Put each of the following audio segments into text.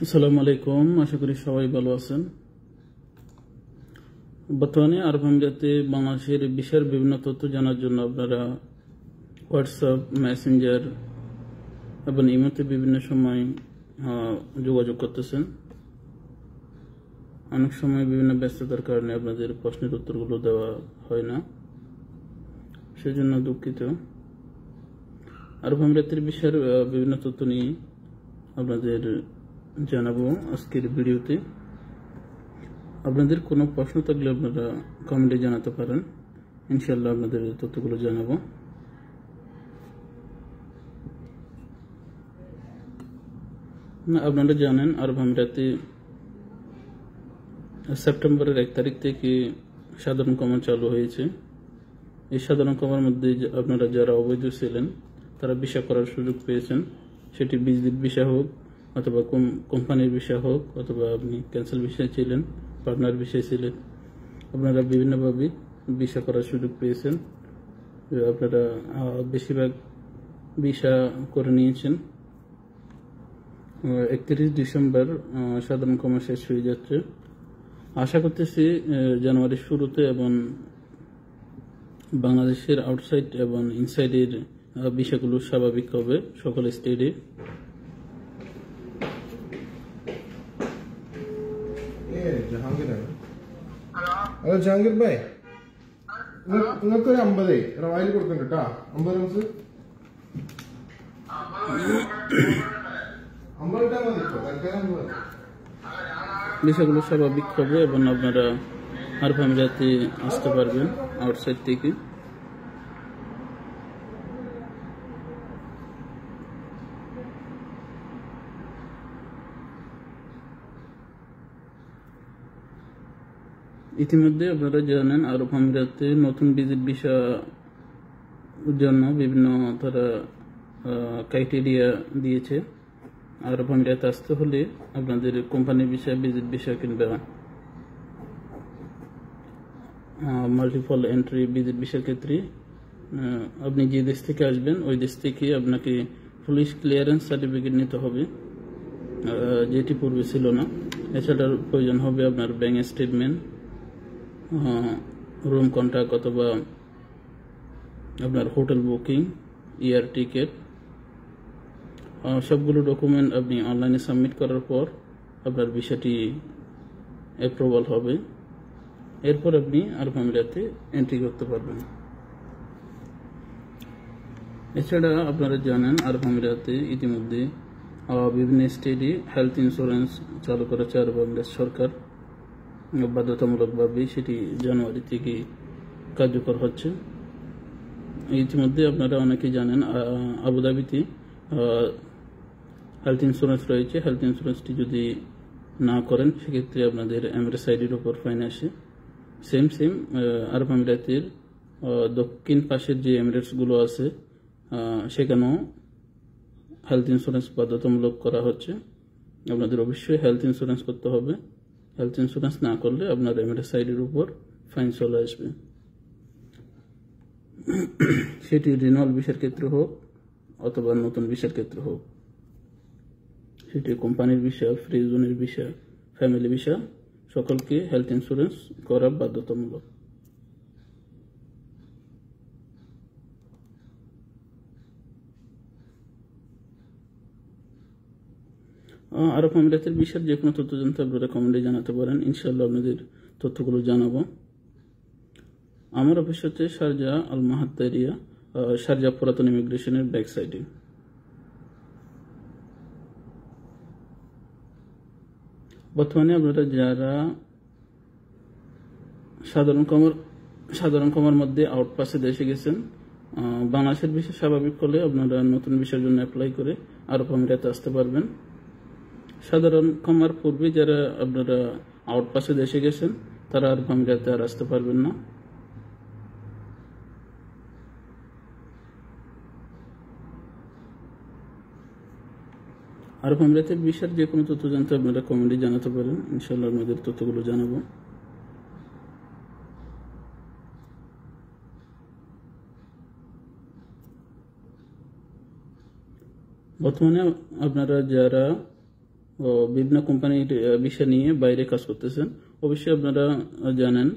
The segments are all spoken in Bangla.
আসসালামু আলাইকুম, আশা করি সবাই ভালো আছেন। বর্তমানে আরব আমিরাতে বাংলাদেশের ভিসার বিভিন্ন তথ্য জানার জন্য আপনারা হোয়াটসঅ্যাপ, মেসেঞ্জার এবং ইমোতে বিভিন্ন সময় যোগাযোগ করতেছেন। অনেক সময় বিভিন্ন ব্যস্ততার কারণে আপনাদের প্রশ্নের উত্তরগুলো দেওয়া হয় না, সেজন্য দুঃখিত। আরব আমিরাতের ভিসার বিভিন্ন তথ্য নিয়ে আপনাদের জানাবো আজকের ভিডিওতে। আপনাদের কোনো প্রশ্ন থাকলে আপনারা কমেন্টে জানাতে পারেন, ইনশাআল্লাহ আপনাদের তথ্যগুলো জানাবো। আপনারা জানেন আরব আমিরাতে সেপ্টেম্বরের 1 তারিখ থেকে সাধারণ কমা চালু হয়েছে। এই সাধারণ কমার মধ্যে আপনারা যারা অবৈধ ছিলেন তারা ভিসা করার সুযোগ পেয়েছেন, সেটি ভিজিট ভিসা হোক অথবা কোম্পানির ভিসা হোক অথবা আপনি ক্যান্সেল ভিসায় ছিলেন, পার্টনার ভিসায় ছিলেন, আপনারা বিভিন্নভাবে ভিসা করার সুযোগ পেয়েছেন। আপনারা বেশিরভাগ ভিসা করে নিয়েছেন। 31 ডিসেম্বর সাধারণ কমা শেষ হয়ে যাচ্ছে। আশা করতেছি জানুয়ারির শুরুতে এবং বাংলাদেশের আউটসাইড এবং ইনসাইডের ভিসাগুলো স্বাভাবিক হবে সকল স্টেটে। ഹലോ ജഹാംഗീർ ഭായ്, നിങ്ങൾക്ക് ഒരു 50 റവായിൽ കൊടുക്കണ്ട കേട്ടാ. 50 റംസ് 50 ഇട്ടാ മതി. തൽക്കാലം ভিসাগুলো স্বাভাবিক হবে এবং আপনারা আরব আমিরাতে আসতে পারবেন আউটসাইড থেকে। ইতিমধ্যে আপনারা জানেন আরব আমিরাতে নতুন ভিজিট ভিসা জন্য বিভিন্ন তারা ক্রাইটেরিয়া দিয়েছে। আরব আমিরাতে আসতে হলে আপনাদের কোম্পানি ভিসা, ভিজিট ভিসা কিংবা মাল্টিপল এন্ট্রি ভিজিট ভিসার ক্ষেত্রে আপনি যে দেশ থেকে আসবেন ওই দেশ থেকে আপনাকে পুলিশ ক্লিয়ারেন্স সার্টিফিকেট নিতে হবে, যেটি পূর্বে ছিল না। এছাড়া প্রয়োজন হবে আপনার ব্যাংক স্টেটমেন্ট, রুম কন্ট্রাক্ট অথবা আপনার হোটেল বুকিং, এয়ার টিকিট। সবগুলো ডকুমেন্ট আপনি অনলাইনে সাবমিট করার পর আপনার ভিসাটি অ্যাপ্রুভাল হবে। এরপর আপনি আরব আমিরাতে এন্ট্রি করতে পারবেন। এছাড়া আপনারা জানেন আরব আমিরাতে ইতিমধ্যে বিভিন্ন স্টেটে হেলথ ইন্স্যুরেন্স চালু করেছে আরব আমিরাত সরকার বাধ্যতামূলকভাবে, সেটি জানুয়ারি থেকে কার্যকর হচ্ছে। ইতিমধ্যে আপনারা অনেকেই জানেন আবুধাবিতে হেলথ ইন্স্যুরেন্স রয়েছে। হেলথ ইন্স্যুরেন্সটি যদি না করেন সেক্ষেত্রে আপনাদের এমিরেটস আইডির ওপর ফাইন আসে। সেম আরব আমিরাতের দক্ষিণ পাশের যে এমিরেটসগুলো আছে সেখানেও হেলথ ইন্স্যুরেন্স বাধ্যতামূলক করা হচ্ছে। আপনাদের অবশ্যই হেলথ ইন্স্যুরেন্স করতে হবে। হেলথ ইন্স্যুরেন্স না করলে আপনার এমিরেটস আইডির উপর ফাইন চলে আসবে। সেটি রিনিউয়াল ভিসার ক্ষেত্রে হোক অথবা নতুন ভিসার ক্ষেত্রে হোক, সেটি কোম্পানির ভিসা, ফ্রি জোনের ভিসা, ফ্যামিলি ভিসা, সকলকে হেলথ ইন্স্যুরেন্স করা বাধ্যতামূলক। আরব আমিরাতের ভিসার যে কোনো তথ্য জানতে আপনারা কমেন্টে জানাতে পারেন, ইনশাআল্লাহ আপনাদের তথ্যগুলো জানাবো। আমার অফিস হচ্ছে শারজাহ আল মাহাত্তা এরিয়া, শারজাহ পুরাতন ইমিগ্রেশনের ব্যাক সাইডে। বর্তমানে আপনারা যারা সাধারণ কমার মধ্যে আউটপাসে দেশে গেছেন, বাংলাদেশের ভিসা স্বাভাবিক হলে আপনারা নতুন ভিসার জন্য অ্যাপ্লাই করে আরব আমিরাতে আসতে পারবেন। সাধারণ কমার পূর্বে যারা আপনারা আউটপাসে দেশে গেছেন তারা আরব আমিরাতে আর আসতে পারবেন না। আরব আমিরাতের ভিসার যে কোনো তথ্য জানতে আপনারা কমেন্টে জানাতে পারেন, ইনশাআল্লাহ আপনাদের তথ্যগুলো জানাবো। বর্তমানে আপনারা যারা বিভিন্ন কোম্পানির বিষয় নিয়ে বাইরে কাজ করতেছেন, অবশ্যই আপনারা জানেন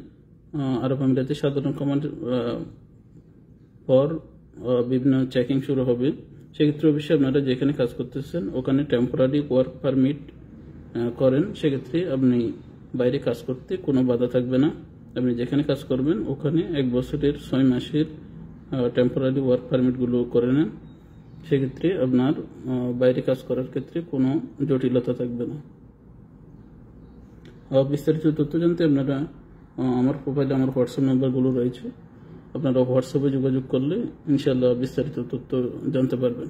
আরব আমিরাতে সাধারণ কমান্ড পর বিভিন্ন চেকিং শুরু হবে। সেক্ষেত্রে অবশ্যই আপনারা যেখানে কাজ করতেছেন ওখানে টেম্পোরারি ওয়ার্ক পারমিট করেন, সেক্ষেত্রে আপনি বাইরে কাজ করতে কোনো বাধা থাকবে না। আপনি যেখানে কাজ করবেন ওখানে 1 বছরের 6 মাসের টেম্পোরারি ওয়ার্ক পারমিটগুলো করে নেন, সেক্ষেত্রে আপনার বাইরে কাজ করার ক্ষেত্রে কোনো জটিলতা থাকবে না। বিস্তারিত তথ্য জানতে আপনারা আমার প্রোফাইলে আমার হোয়াটসঅ্যাপ নাম্বারগুলো রয়েছে, আপনারা হোয়াটসঅ্যাপে যোগাযোগ করলে ইনশাল্লাহ বিস্তারিত তথ্য জানতে পারবেন।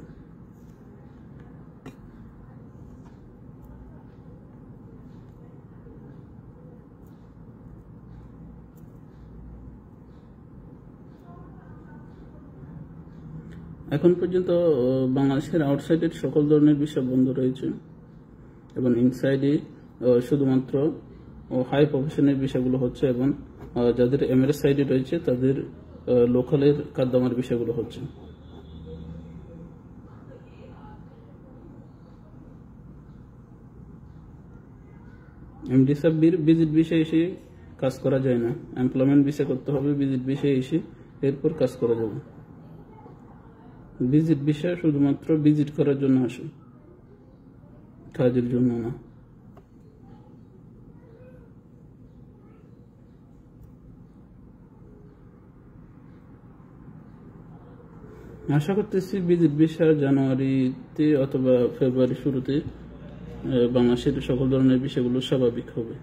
এখন পর্যন্ত বাংলাদেশের আউটসাইডের সকল ধরনের ভিসা বন্ধ রয়েছে এবং ইনসাইডে শুধুমাত্র হাই প্রফেশনের ভিসাগুলো হচ্ছে এবং যাদের এমআরএস সাইডে রয়েছে তাদের লোকালের কাদ্দামার ভিসাগুলো হচ্ছে। এমডি সাব্বির ভিজিট ভিসা এসে কাজ করা যায় না, এমপ্লয়মেন্ট ভিসা করতে হবে, ভিজিট ভিসা এসে এরপর কাজ করা যাবে। ভিজিট ভিসা শুধুমাত্র ভিজিট করার জন্য আসে, কাজের জন্য না। আশা করতেছি ভিজিট ভিসা জানুয়ারিতে অথবা ফেব্রুয়ারি শুরুতে বাংলাদেশের সকল ধরনের বিষয়গুলো স্বাভাবিক হবে।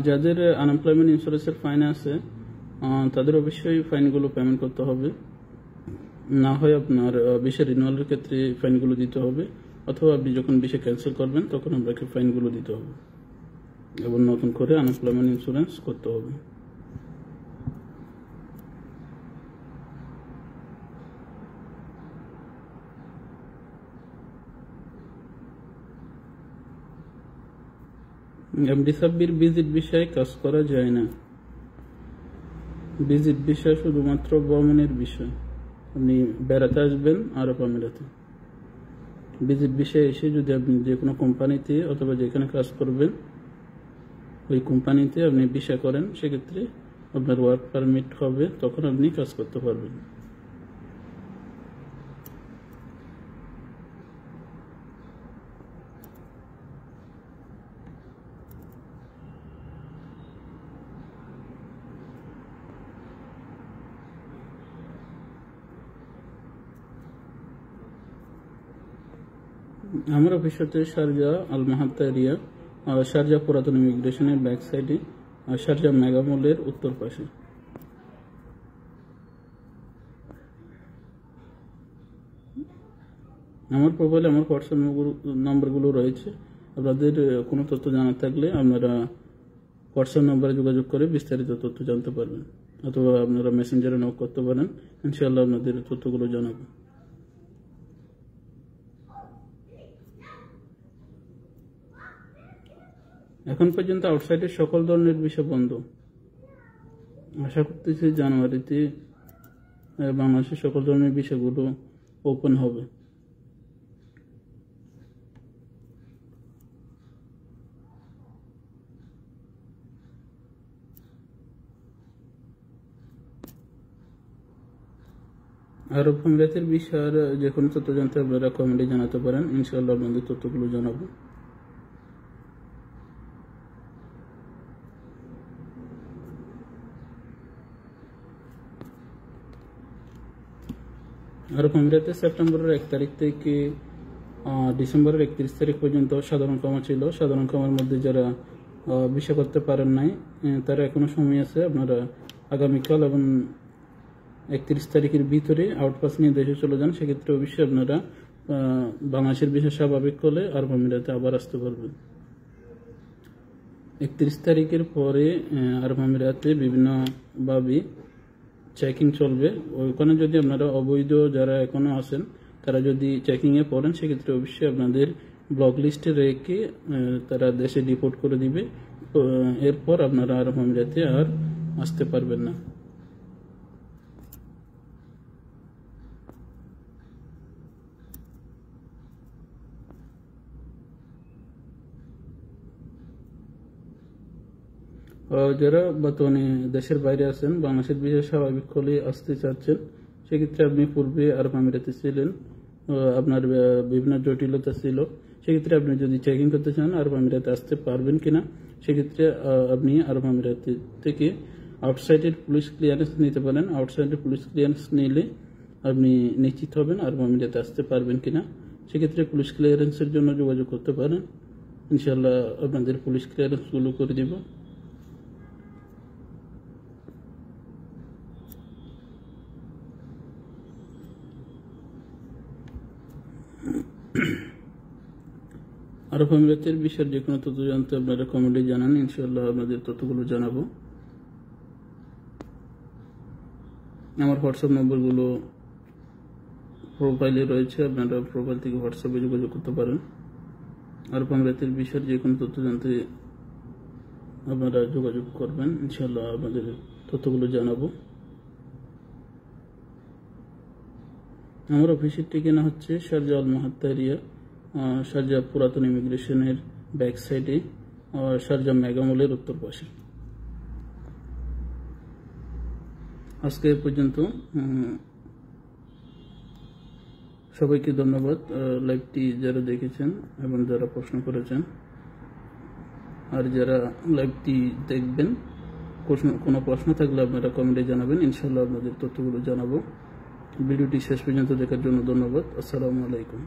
যাদের আনএমপ্লয়মেন্ট ইন্স্যুরেন্সের ফাইন আছে তাদের অবশ্যই ফাইনগুলো পেমেন্ট করতে হবে, না হয় আপনার ভিসা রিনিউয়ালের ক্ষেত্রে ফাইনগুলো দিতে হবে, অথবা আপনি যখন ভিসা ক্যান্সেল করবেন তখন আপনাকে ফাইনগুলো দিতে হবে এবং নতুন করে আনএমপ্লয়মেন্ট ইন্স্যুরেন্স করতে হবে। এমডি সাব্বির ভিজিট ভিসায় কাজ করা যায় না। ভিজিট ভিসা শুধুমাত্র ভ্রমণের বিষয়, আপনি বেড়াতে আসবেন আরব আমিরাতে, ভিজিট ভিসায় এসে যদি আপনি যে কোনো কোম্পানিতে অথবা যেখানে কাজ করবেন ওই কোম্পানিতে আপনি ভিসা করেন, সেক্ষেত্রে আপনার ওয়ার্ক পারমিট হবে, তখন আপনি কাজ করতে পারবেন। আমার অফিস হচ্ছে শারজা আল মাহাত্তা এরিয়া, শারজা পুরাতন ইমিগ্রেশনের ব্যাক সাইডে, শারজা মেগা মলের উত্তর পাশে। আমার প্রোফাইলে আমার হোয়াটসঅ্যাপ নাম্বারগুলো রয়েছে, আপনাদের কোনো তথ্য জানার থাকলে আপনারা হোয়াটসঅ্যাপ নাম্বারে যোগাযোগ করে বিস্তারিত তথ্য জানতে পারবেন, অথবা আপনারা মেসেঞ্জারে নক করতে পারেন, ইনশাআল্লাহ আপনাদের তথ্যগুলো জানাবো। এখন পর্যন্ত আউটসাইডের সকল ধরনের বিষয় বন্ধ, আশা করতেছি জানুয়ারিতে বাংলাদেশের সকল ধরনের বিষয়গুলো ওপেন হবে। আরব আমিরাতের বিষয়ের যে কোনো তথ্য জানতে আপনারা কমেন্টে জানাতে পারেন, ইনশাআল্লাহ আপনাদের তথ্যগুলো জানাবো। আরব আমিরাতে সেপ্টেম্বরের 1 তারিখ থেকে ডিসেম্বরের 31 তারিখ পর্যন্ত সাধারণ ক্ষমা ছিল। সাধারণ ক্ষমার মধ্যে যারা ভিসা করতে পারেন নাই তারা এখনো সময় আছে, আপনারা আগামীকাল এবং 31 তারিখের ভিতরে আউটপাস নিয়ে দেশে চলে যান, সেক্ষেত্রে অবশ্যই আপনারা বাংলাদেশের ভিসা স্বাভাবিক হলে আরব আমিরাতে আবার আসতে পারবেন। 31 তারিখের পরে আরব আমিরাতে বিভিন্নভাবে চেকিং চলবে, ওইখানে যদি আপনারা অবৈধ যারা এখনো আছেন তারা যদি চেকিংয়ে পড়েন, সেক্ষেত্রে অবশ্যই আপনাদের ব্লক লিস্টে রেখে তারা দেশে ডিপোর্ট করে দিবে। এরপর আপনারা আরব আমিরাতে আর আসতে পারবেন না। যারা বর্তমানে দেশের বাইরে আছেন, বাংলাদেশের ভিসা স্বাভাবিক হলে আসতে চাচ্ছেন, সেক্ষেত্রে আপনি পূর্বে আরব আমিরাতে ছিলেন, আপনার বিভিন্ন জটিলতা ছিল, সেক্ষেত্রে আপনি যদি চেকিং করতে চান আরব আমিরাতে আসতে পারবেন কিনা, সেক্ষেত্রে আপনি আরব আমিরাত থেকে আউটসাইডের পুলিশ ক্লিয়ারেন্স নিতে পারেন। আউটসাইডের পুলিশ ক্লিয়ারেন্স নিলে আপনি নিশ্চিত হবেন আরব আমিরাতে আসতে পারবেন কিনা। সেক্ষেত্রে পুলিশ ক্লিয়ারেন্সের জন্য যোগাযোগ করতে পারেন, ইনশাল্লাহ আপনাদের পুলিশ ক্লিয়ারেন্সগুলো করে দিব। আরব আমিরাতের বিষয়ের যে কোনো তথ্য জানতে আপনারা কমেন্টে জানান, ইনশাল্লাহ আপনাদের তথ্যগুলো জানাবো। আমার হোয়াটসঅ্যাপ নম্বরগুলো প্রোফাইলে রয়েছে, আপনারা প্রোফাইল থেকে হোয়াটসঅ্যাপে যোগাযোগ করতে পারেন। আরব আমিরাতের বিষয়ের যে কোনো তথ্য জানতে আপনারা যোগাযোগ করবেন, ইনশাল্লাহ আপনাদের তথ্যগুলো জানাবো। আমার অফিসের ঠিকানা হচ্ছে শারজাহ আল মুহাত্তা এরিয়া, শারজাহ পুরাতন ইমিগ্রেশনের ব্যাক সাইডে, শারজাহ মেগামলের উত্তর পাশে। আজকে এ পর্যন্ত, সবাইকে ধন্যবাদ লাইভটি যারা দেখেছেন এবং যারা প্রশ্ন করেছেন। আর যারা লাইভটি দেখবেন, কোনো প্রশ্ন থাকলে আপনারা কমেন্টে জানাবেন, ইনশাল্লাহ আপনাদের তথ্যগুলো জানাবো। ভিডিওটি শেষ পর্যন্ত দেখার জন্য ধন্যবাদ। আসসালামু আলাইকুম।